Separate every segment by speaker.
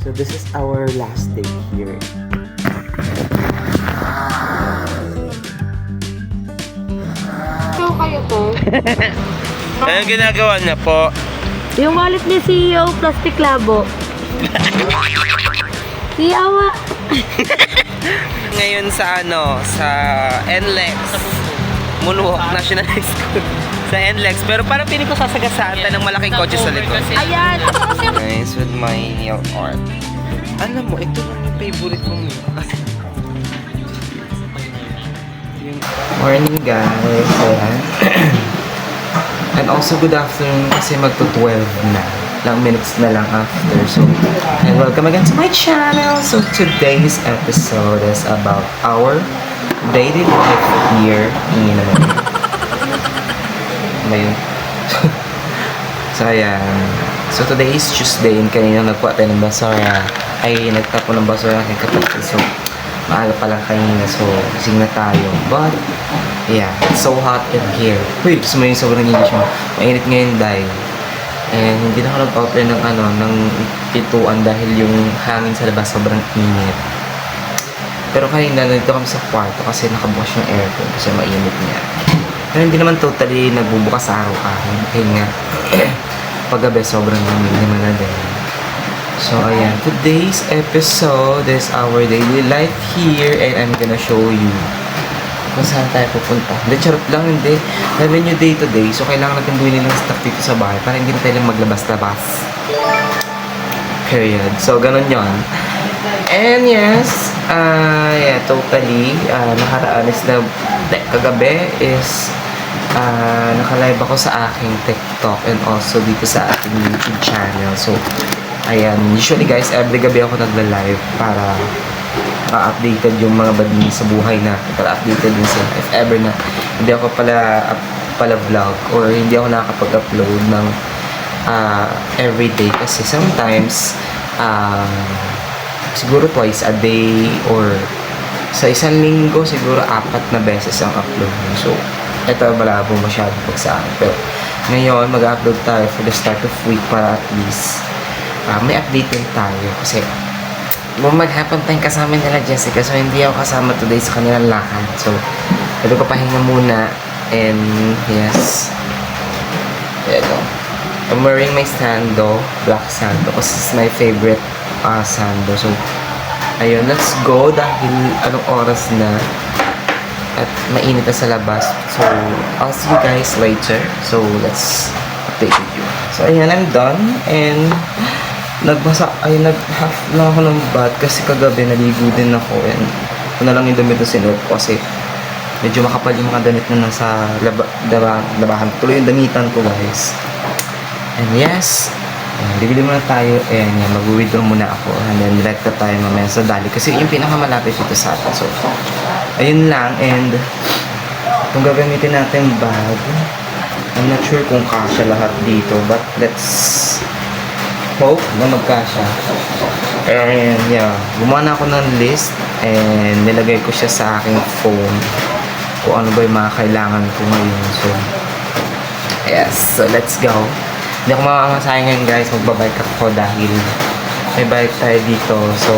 Speaker 1: So this is our last day here.
Speaker 2: So kayo po?
Speaker 1: Anong ginagawa niya po?
Speaker 2: Yung wallet ni CEO Plastic Labo. Iyawa.
Speaker 1: Ngayon sa sa NLEX. Moonwalk National High School. Sa NLEX. Pero parang piling ko sasagasaan tayo ng malaking kotse sa likod.
Speaker 2: Ayan.
Speaker 1: Nice with my nail art. Alam mo, ito lang yung favorite kong nail. Morning guys. Ayan. And also good afternoon kasi magto-12 na. Lang minutes na lang after. So, and welcome again to my channel. So today's episode is about our daily life here in Ayun. So ayan. So today is Tuesday and kanina nagkuha tayo ng basura. Ay nagtapo ng basura ng kapatid. So maaga pa lang kanina. So gising na tayo. But yeah, it's so hot in here. Uy, gusto mo yung sobrang init siya. Mainit ngayon dahil. And hindi na ako nag-open ng pituan dahil yung hangin sa labas sobrang init. Pero kanina nandito kami sa kwarto kasi nakabukas yung aircon kasi mainit niya. Pero hindi naman totally nagbubukas sa araw-araw. Kaya nga, paggabi sobrang lamig naman na din. So ayan, today's episode is our daily life here and I'm gonna show you kung saan tayo pupunta. Hindi, charot lang, hindi. Dahil nyo day to day, so kailangan natin buhin nilang stuff dito sa bahay para hindi na tayo lang maglabas-labas. Period. So, ganun yon. And yes, yeah, totally, nakaraan is na, kagabi is, naka-live ako sa aking TikTok and also dito sa ating YouTube channel. So, ayan, usually guys, every gabi ako nagla-live para updated yung mga bading sa buhay na para updated din sila if ever na hindi ako pala vlog or hindi ako nakakapag-upload ng everyday kasi sometimes siguro twice a day or sa isang linggo siguro 4 na beses ang upload. So ito malabo masyado pag sa akin, pero ngayon mag-upload tayo for the start of week para at least may update din tayo kasi maghapon tayong kasama nila Jessica, so hindi ako kasama today sa kanilang lakad. So ito ko pahinga muna and yes, ito I'm wearing my sando, black sando kasi it's my favorite sando. So ayun, let's go dahil anong oras na at mainit na sa labas. So I'll see you guys later. So let's update with you. So ayan, I'm done and nag-half lang ako ng bath kasi kagabi naligo din ako and ito na lang yung damit na sinuot ko kasi medyo makapal yung mga damit na nasa labahan. Tuloy yung damitan ko guys. And yes, bibili muna tayo and mag-withdraw muna ako and then direct na tayo mamaya sa Dali kasi yung pinakamalapit dito sa atin. So, ayun lang and kung gagamitin natin bag, I'm not sure kung kasya lahat dito but let's hope na magkasya. And yeah, gumawa na ako ng list and nilagay ko siya sa aking phone kung ano ba yung mga kailangan ko ngayon. So yes, so let's go. Hindi ako makakamasahe ngayon guys, magbabike ako dahil may bike tayo dito. So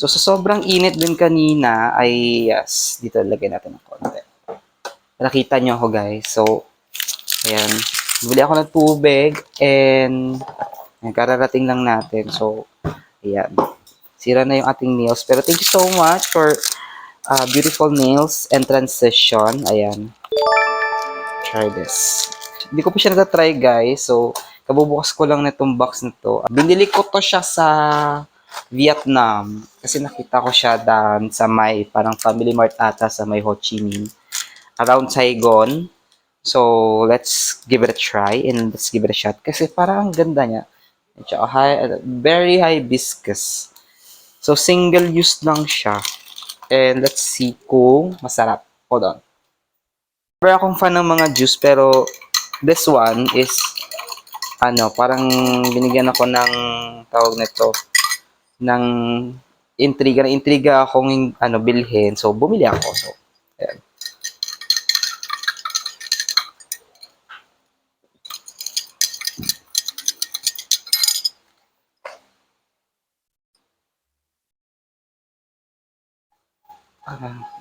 Speaker 1: So, sa sobrang init din kanina, ay, yes, dito lagay natin ng konti. Nakita nyo ako, guys. So, ayan. Bili ako ng tubig and ayan, kararating lang natin. So, ayan. Sira na yung ating nails. Pero thank you so much for beautiful nails and transition. Ayan. Try this. Hindi ko pa siya natatry, guys. So, kabubukas ko lang na itong box na to. Binili ko to siya sa Vietnam. Kasi nakita ko siya doon sa may, parang Family Mart ata sa may Ho Chi Minh. Around Saigon. So, let's give it a try and let's give it a shot. Kasi parang ang ganda niya. At saka very hibiscus. So, single use lang siya. And let's see kung masarap. Hold on. Pero akong fan ng mga juice, pero this one is, parang binigyan ako ng, tawag nito, ng intriga akong, bilhin. So, bumili ako. So, ayan.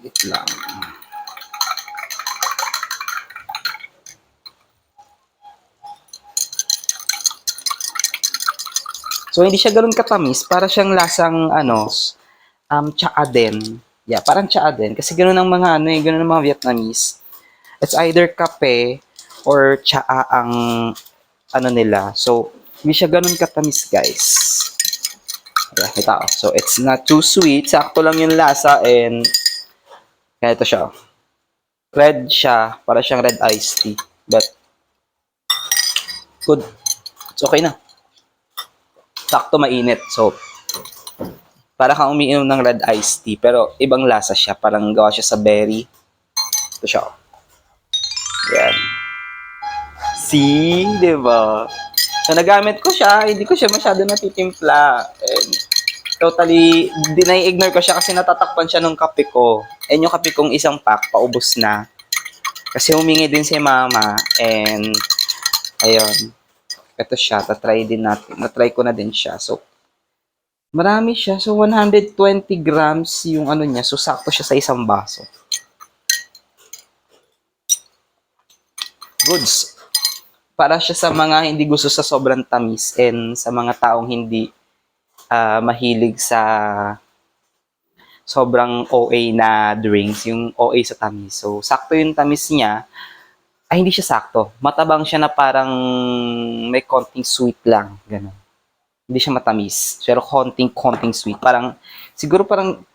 Speaker 1: Wait lang. So, hindi siya ganun katamis. Para siyang lasang, tsaa din. Yeah, parang tsaa din. Kasi ganun ang mga, ganun ang mga Vietnamese. It's either kape or tsaa ang, nila. So, hindi siya ganun katamis, guys. Yeah, ito. So, it's not too sweet. Sakto lang yung lasa and, kaya ito siya. Red siya. Para siyang red iced tea. But, good. It's okay na. Sakto mainit. So, para kang umiinom ng red iced tea. Pero, ibang lasa siya. Parang gawa siya sa berry. Ito siya. Yan. See? Diba? So, nagamit ko siya. Hindi ko siya masyado natitimpla. And, totally, dinai-ignore ko siya kasi natatakpan siya ng kape ko. And yung kape kong isang pack, paubos na. Kasi humingi din si mama. And, ayun. Ito siya, tatry din natin. Natry ko na din siya. So, marami siya. So, 120 grams yung niya. So, sakto siya sa isang baso. Goods. Para siya sa mga hindi gusto sa sobrang tamis and sa mga taong hindi mahilig sa sobrang OA na drinks, yung OA sa tamis. So, sakto yung tamis niya. Ay, hindi siya sakto. Matabang siya na parang may konting sweet lang. Ganun. Hindi siya matamis. Pero konting sweet. Parang, siguro parang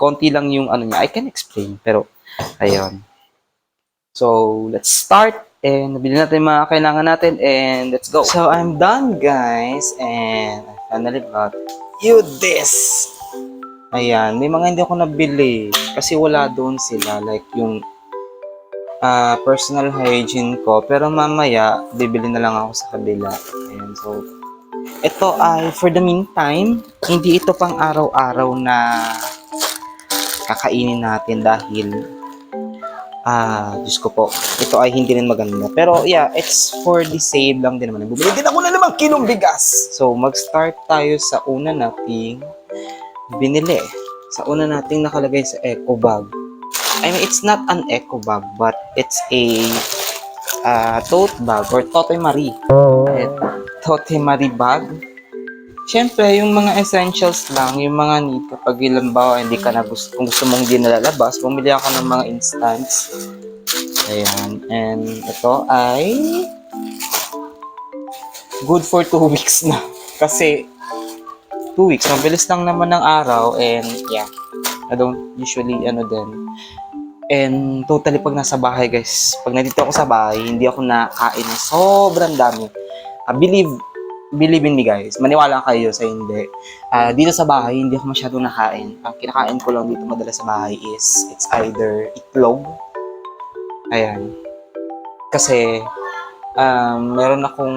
Speaker 1: konti lang yung niya. I can explain. Pero, ayun. So, let's start. And, nabili natin yung mga kailangan natin. And, let's go. So, I'm done, guys. And, I finally got you this. Ayan. May mga hindi ako nabili. Kasi wala doon sila. Like, yung personal hygiene ko. Pero mamaya, bibili na lang ako sa kabila. Ayan, so, ito ay, for the meantime, hindi ito pang araw-araw na kakainin natin dahil, Diyos ko po, ito ay hindi rin maganda. Pero, yeah, it's for the save lang din naman. Bumili din ako na naman kilong bigas. So, mag-start tayo sa una nating binili. Sa una nating nakalagay sa eco bag. I mean, it's not an eco bag, but it's a tote bag or Tote Marie. Tote Marie bag. Siyempre, yung mga essentials lang, yung mga need kapag halimbawa hindi ka na gusto, kung gusto mong di nalalabas, bumili ako ng mga instants. Ayan. And ito ay good for 2 weeks na. Kasi 2 weeks, mabilis lang naman ng araw and yeah, I don't usually din. And totally pag nasa bahay, guys, pag nandito ako sa bahay, hindi ako nakain ng sobrang dami. Believe in me, guys. Maniwala kayo sa hindi. Dito sa bahay, hindi ako masyadong nakain. Ang kinakain ko lang dito madalas sa bahay is, it's either itlog. Ayan. Kasi, meron akong,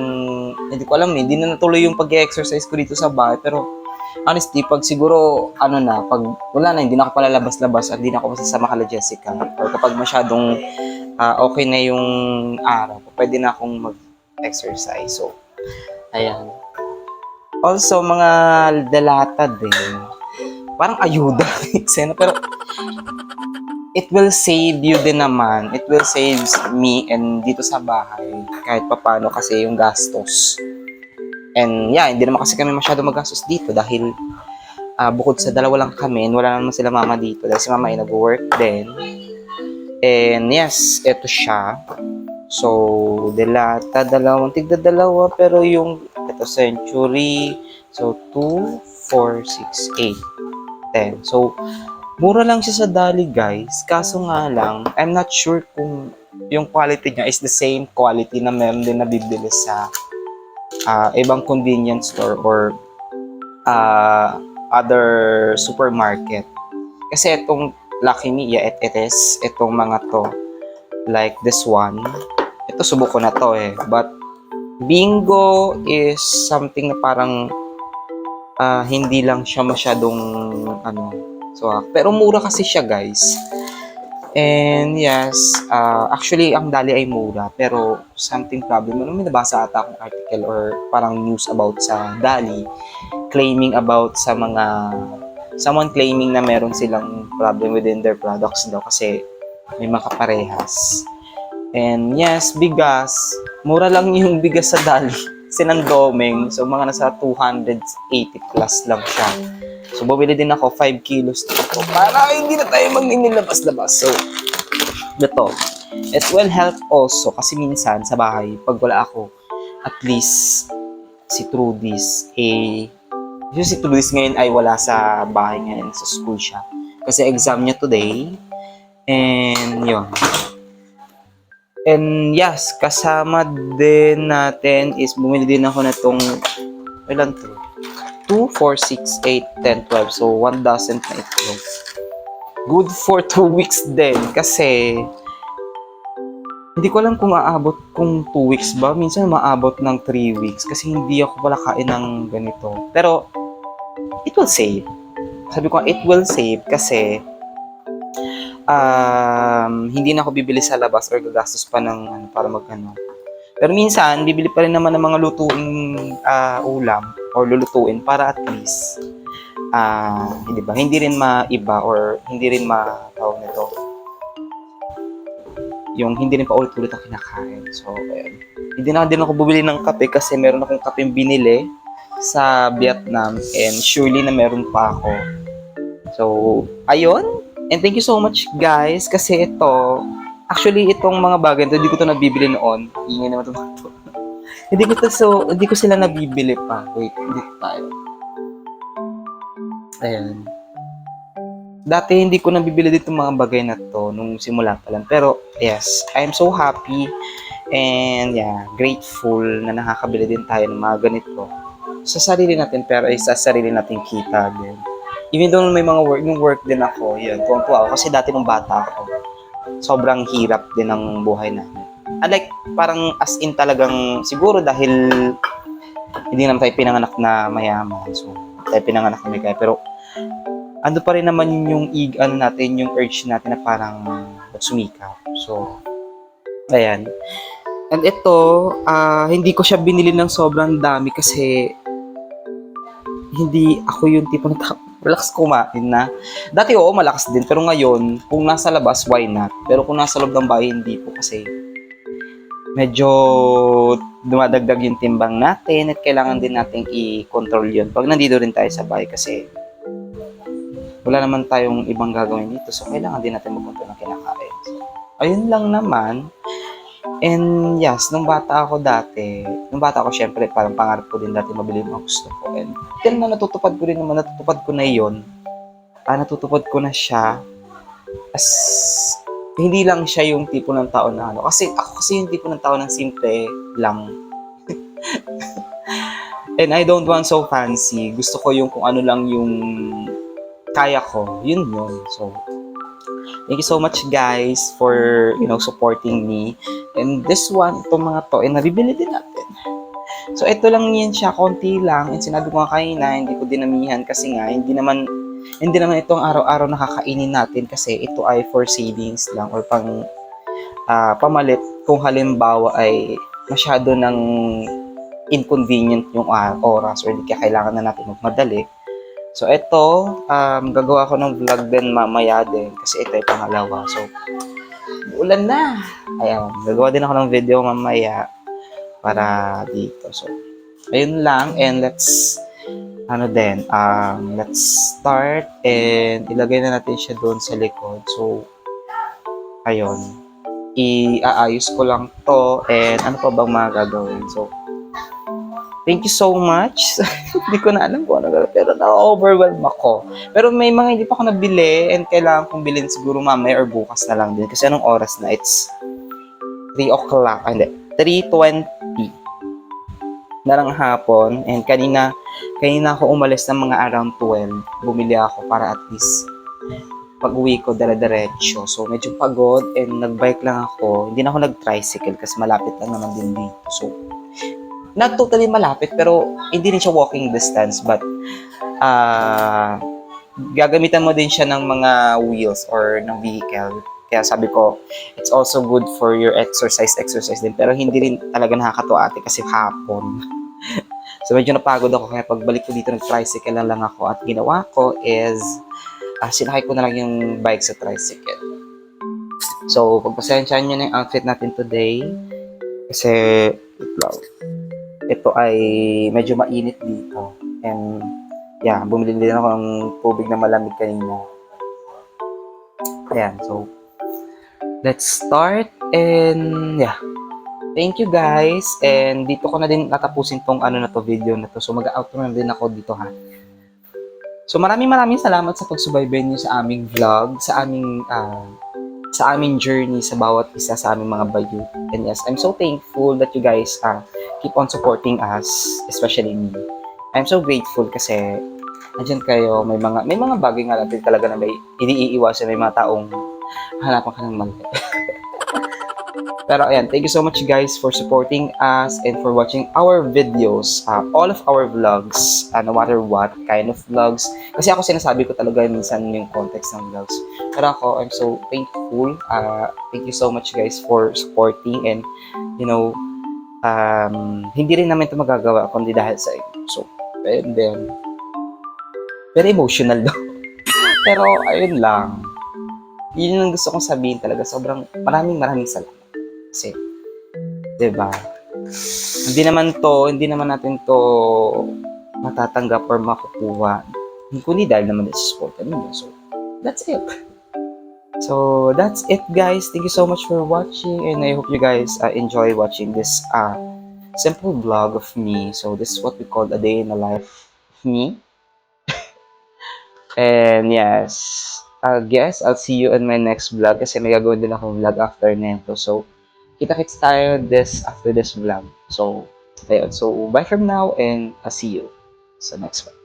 Speaker 1: hindi ko alam, hindi na natuloy yung pag-exercise ko dito sa bahay. Pero, honestly, pag siguro, pag wala na, hindi na ako palalabas-labas at hindi na ako masasama kala Jessica, or kapag masyadong okay na yung araw, pwede na akong mag-exercise. So, ayan. Also, mga dalata din. parang ayuda. Eksena, pero it will save you din naman. It will save me and dito sa bahay kahit papano kasi yung gastos. And yeah, hindi naman kasi kami masyado magastos dito dahil bukod sa dalawa lang kami, wala naman sila mama dito dahil si mama ay nag-work din. And yes, eto siya. So, delata, tigda dalawa, pero yung ito century, so 2, 4, 6, 8, 10. So, mura lang siya sa Dali, guys. Kaso nga lang, I'm not sure kung yung quality niya is the same quality na meron din nabibili sa ibang convenience store or other supermarket. Kasi itong Lucky Me, yeah, it is. Itong mga to, like this one, ito subok ko na to eh. But Bingo is something na parang hindi lang siya masyadong pero mura kasi siya, guys. And yes, actually ang Dali ay mura pero something problem. May nabasa ata akong article or parang news about sa Dali claiming about sa mga someone claiming na meron silang problem within their products daw kasi may makaparehas. And yes, bigas. Mura lang yung bigas sa Dali. Sinandoming. So, mga nasa 280 plus lang siya. So, bumili din ako 5 kilos dito para hindi na tayo magninilabas-labas. So, ito. It will help also kasi minsan sa bahay, pag wala ako, at least si Trudis, si Trudis ngayon ay wala sa bahay ngayon, sa school siya. Kasi exam niya today. And yun. And yes, kasama din natin is bumili din ako na itong ilan to? 2, 4, 6, 8, 10, 12. So, 1 dozen na itlog. Good for 2 weeks din. Kasi, hindi ko alam kung aabot kung 2 weeks ba. Minsan maabot ng 3 weeks. Kasi hindi ako pala kain ng ganito. Pero, it will save. Sabi ko, it will save kasi hindi na ako bibili sa labas or gagastos pa ng para magano. Pero minsan, bibili pa rin naman ng mga lutuing ulam or lulutuin para at least hindi ba? Hindi rin maiba or hindi rin tawag nito. Yung hindi rin pa ulit-ulit ang kinakain. So, hindi na din ako bumili ng kape kasi meron akong kapeng binili sa Vietnam and surely na meron pa ako. So, ayun. And thank you so much, guys, kasi actually itong mga bagay, hindi ko to nabibili noon. Ingay naman ito. hindi ko sila nabibili pa. Wait, hindi tayo. Ayan. Dati hindi ko nabibili dito mga bagay na to nung simula pa lang. Pero, yes, I'm so happy and yeah, grateful na nakakabili din tayo ng mga ganito. Sa sarili natin, pero ay sa sarili natin kita din. Even though may mga work din ako, yun, tuwang-tuwa ako. Kasi dati nung bata ako, sobrang hirap din ng buhay namin. Like, parang as in talagang, siguro dahil hindi naman tayo pinanganak na mayaman. So, tayo pinanganak na may kaya. Pero, ano pa rin naman yung natin, yung urge natin na parang sumikap. So, ayan. And ito, hindi ko siya binili ng sobrang dami kasi hindi ako yung tipo na relax kumain na. Dati malakas din. Pero ngayon, kung nasa labas, why not? Pero kung nasa loob ng bahay, hindi po kasi medyo dumadagdag yung timbang natin at kailangan din natin i-control yun pag nandito rin tayo sa bahay kasi wala naman tayong ibang gagawin dito. So, kailangan din natin mag-control ng kinakain. So, ayun lang naman. And yes, nung bata ako syempre parang pangarap ko din dati mabili yung mga gusto ko. And then natutupad ko na yun. Natutupad ko na siya. As hindi lang siya yung tipo ng tao na Kasi ako yung tipo ng tao ng simple lang. And I don't want so fancy. Gusto ko yung kung ano lang yung kaya ko. Yun. So, thank you so much, guys, for, supporting me. And this one, itong mga to, nabibili din natin. So, ito lang yan siya, konti lang. And sinabi ko nga kanina, hindi ko dinamihan kasi nga, hindi naman itong araw-araw nakakainin natin kasi ito ay for savings lang or pang pamalit kung halimbawa ay masyado ng inconvenient yung oras or hindi kailangan na natin magmadali. So, ito, gagawa ko ng vlog din mamaya din kasi ito ay pangalawa. So, ulan na. Ayan, gagawa din ako ng video mamaya para dito. So, ayun lang and let's let's start and ilagay na natin siya doon sa likod. So, ayun. Iaayos ko lang to and ano pa bang mga gagawin. So, thank you so much. Hindi ko na alam kung ano gagawin pero na-overwhelm ako. Pero may mga hindi pa ako nabili and kailangan kong bilhin siguro mamaya or bukas na lang din. Kasi anong oras na? It's 3 o'clock. Hindi. 3:20 na lang hapon and kanina ako umalis ng mga around 12. Bumili ako para at least pag-uwi ko dire-diretso. So medyo pagod and nag-bike lang ako. Hindi na ako nag-tricycle kasi malapit lang naman din dito. So not totally malapit pero hindi rin siya walking distance but gagamitan mo din siya ng mga wheels or ng vehicle. Kaya sabi ko, it's also good for your exercise din. Pero hindi rin talaga nakakatuwa ate kasi hapon. So medyo napagod ako kaya pagbalik ko dito nag-tricycle lang ako at ginawa ko is sinakay ko na lang yung bike sa tricycle. So pagpasensyahan nyo na yung outfit natin today kasi ito ay medyo mainit dito and yeah, bumili din ako ng tubig na malamig kanina. Ayan, so let's start and yeah. Thank you guys and dito ko na din natapusin tong video na to. So mag-outro na din ako dito ha. So maraming salamat sa pagsubaybay niyo sa aming vlog, sa aming journey sa bawat isa sa aming mga bayot. And yes, I'm so thankful that you guys keep on supporting us, especially me. I'm so grateful kasi nandiyan kayo, may mga bagay nga natin talaga na may iniiiwasan, may mga taong hanapan ka ng mali. Pero ayan, thank you so much guys for supporting us and for watching our videos, all of our vlogs, no matter what kind of vlogs. Kasi ako sinasabi ko talaga minsan yung context ng vlogs. Pero ako, I'm so thankful. Thank you so much guys for supporting and hindi rin namin ito magagawa kundi dahil sa inyo. So, and then, very emotional daw. Pero ayun lang. Yun yung gusto kong sabihin talaga. Sobrang maraming salamat. Kasi, diba? Hindi naman natin to matatanggap or makukuha. Kundi dahil naman sa support. So, that's it. So, that's it guys. Thank you so much for watching and I hope you guys enjoy watching this simple vlog of me. So, this is what we call a day in the life of me. And yes, I guess I'll see you in my next vlog kasi may gagawin din akong vlog after nito. So, kita-kits tayo after this vlog. So, ayun. So, bye from now and I'll see you sa next one.